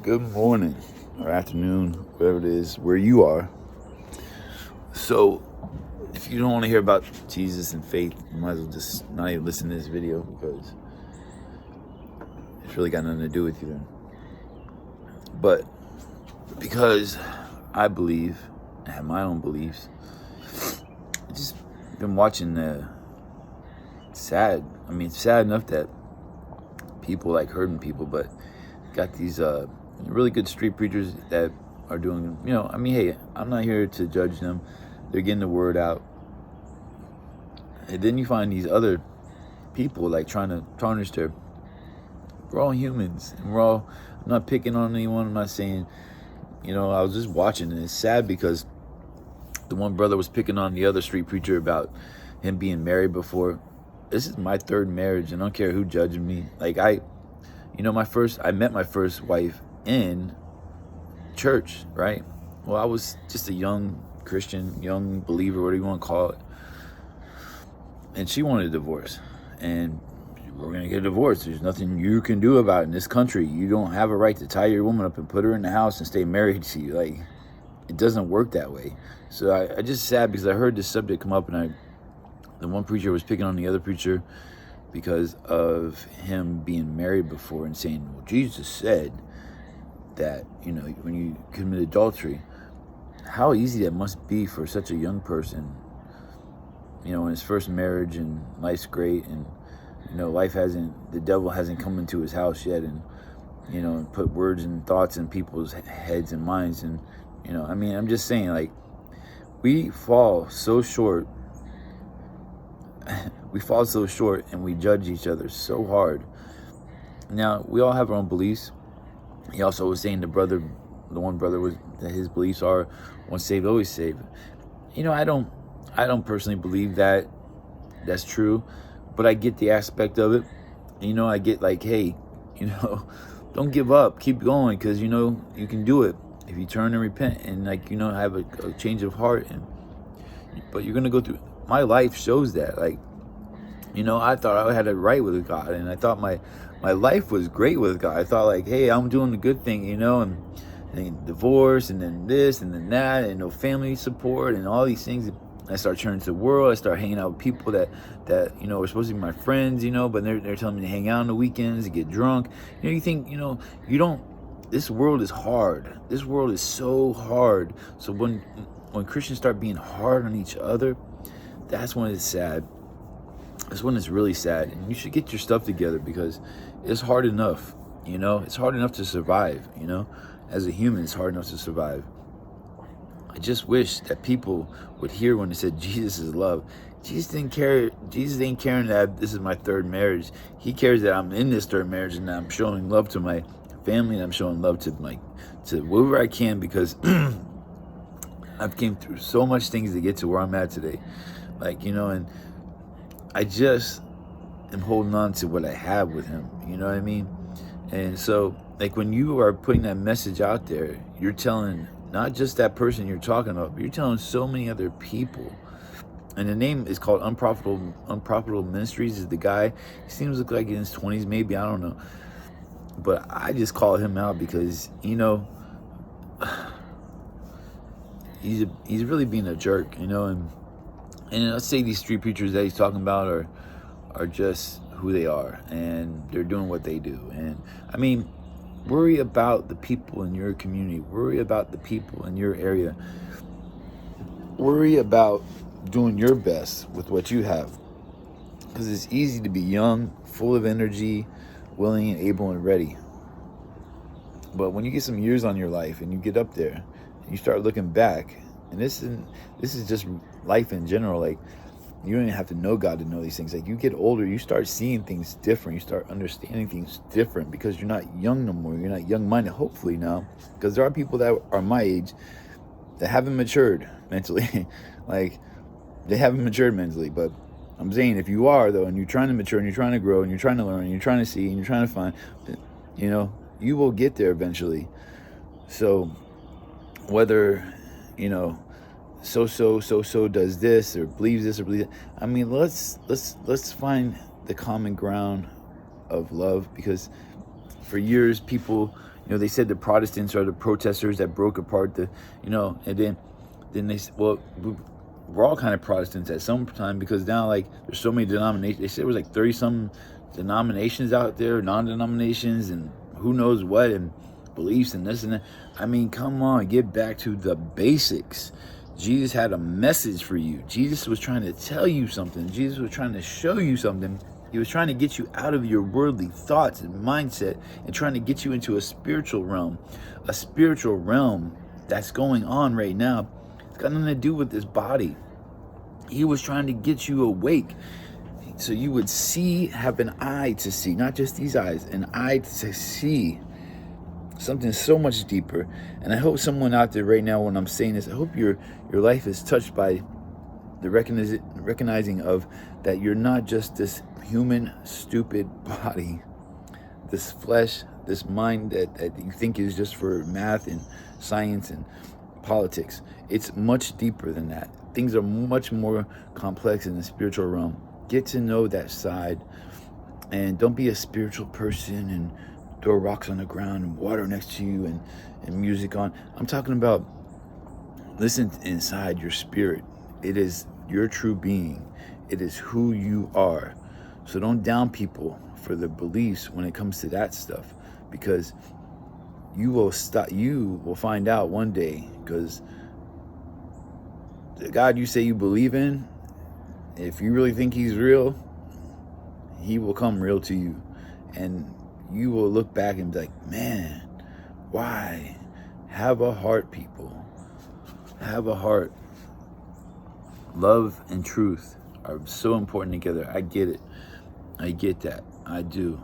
Good morning or afternoon, whatever it is, where you are. So, if you don't want to hear about Jesus and faith, you might as well just not even listen to this video because it's really got nothing to do with you then. But because I believe, I have my own beliefs, I just been watching sad. I mean, it's sad enough that people like hurting people, but got these really good street preachers that are doing, I mean, hey, I'm not here to judge them. They're getting the word out. And then you find these other people like trying to tarnish we're all humans. And I'm not picking on anyone. I'm not saying, I was just watching and it's sad because the one brother was picking on the other street preacher about him being married before. This is my third marriage and I don't care who judging me. Like I met my first wife in church, right? Well, I was just a young Christian, young believer, whatever you want to call it. And she wanted a divorce. And we're going to get a divorce. There's nothing you can do about it in this country. You don't have a right to tie your woman up and put her in the house and stay married to you. Like, it doesn't work that way. So I just sad because I heard this subject come up and the one preacher was picking on the other preacher because of him being married before and saying, well, Jesus said that, when you commit adultery, how easy that must be for such a young person, in his first marriage and life's great and, the devil hasn't come into his house yet and, and put words and thoughts in people's heads and minds. And, I'm just saying, like, we fall so short. We fall so short and we judge each other so hard. Now, we all have our own beliefs. He also was saying the one brother was that his beliefs are once saved, always saved. I don't personally believe that that's true, but I get the aspect of it. I get like, hey, don't give up, keep going, because you can do it if you turn and repent and have a change of heart. But you're gonna go through. My life shows that, like, I thought I had it right with God, and I thought my life was great with God. I thought, like, hey, I'm doing the good thing, and then divorce, and then this, and then that, and no family support, and all these things. I start turning to the world. I start hanging out with people that were supposed to be my friends, but they're telling me to hang out on the weekends, to get drunk. You think, you don't. This world is hard. This world is so hard. So when Christians start being hard on each other, that's when it's sad. That's when it's really sad. And you should get your stuff together because it's hard enough, It's hard enough to survive, As a human, it's hard enough to survive. I just wish that people would hear when it said Jesus is love. Jesus didn't care. Jesus ain't caring that this is my third marriage. He cares that I'm in this third marriage and I'm showing love to my family and I'm showing love to whoever I can because I've came through so much things to get to where I'm at today. And I just am holding on to what I have with him. You know what I mean? And so, like, when you are putting that message out there, you're telling not just that person you're talking about, but you're telling so many other people. And the name is called Unprofitable Ministries. Is the guy? He seems to look like in his 20s, maybe, I don't know. But I just call him out because, he's really being a jerk, and let's say these street preachers that he's talking about are just who they are and they're doing what they do. And I mean, worry about the people in your community. Worry about the people in your area. Worry about doing your best with what you have. Because it's easy to be young, full of energy, willing and able and ready. But when you get some years on your life and you get up there and you start looking back, and this is just life in general, like, you don't even have to know God to know these things. Like, you get older, you start seeing things different. You start understanding things different because you're not young no more. You're not young-minded, hopefully now. Because there are people that are my age that haven't matured mentally. Like, they haven't matured mentally. But I'm saying if you are, though, and you're trying to mature, and you're trying to grow, and you're trying to learn, and you're trying to see, and you're trying to find, you will get there eventually. So whether, so does this or believes this or believes that. I mean, let's find the common ground of love, because for years people, They said the Protestants are the protesters that broke apart the, and then they said, well, we're all kind of Protestants at some time, because now, like, there's so many denominations. They said there was like 30 some denominations out there, non-denominations, and who knows what, and beliefs and this and that. I mean, come on, get back to the basics. Jesus had a message for you. Jesus was trying to tell you something. Jesus was trying to show you something. He was trying to get you out of your worldly thoughts and mindset, and trying to get you into a spiritual realm that's going on right now. It's got nothing to do with this body. He was trying to get you awake, so you would see, have an eye to see, not just these eyes, an eye to see something so much deeper. And I hope someone out there right now, when I'm saying this, I hope your life is touched by the recognizing of that you're not just this human, stupid body, this flesh, this mind that you think is just for math and science and politics. It's much deeper than that. Things are much more complex in the spiritual realm. Get to know that side, and don't be a spiritual person and throw rocks on the ground and water next to you and music on. I'm talking about, listen inside your spirit. It is your true being. It is who you are. So don't down people for their beliefs when it comes to that stuff, because you will find out one day, because the God you say you believe in, if you really think he's real, he will come real to you. And you will look back and be like, man, why? Have a heart, people. Have a heart. Love and truth are so important together. I get it. I get that. I do.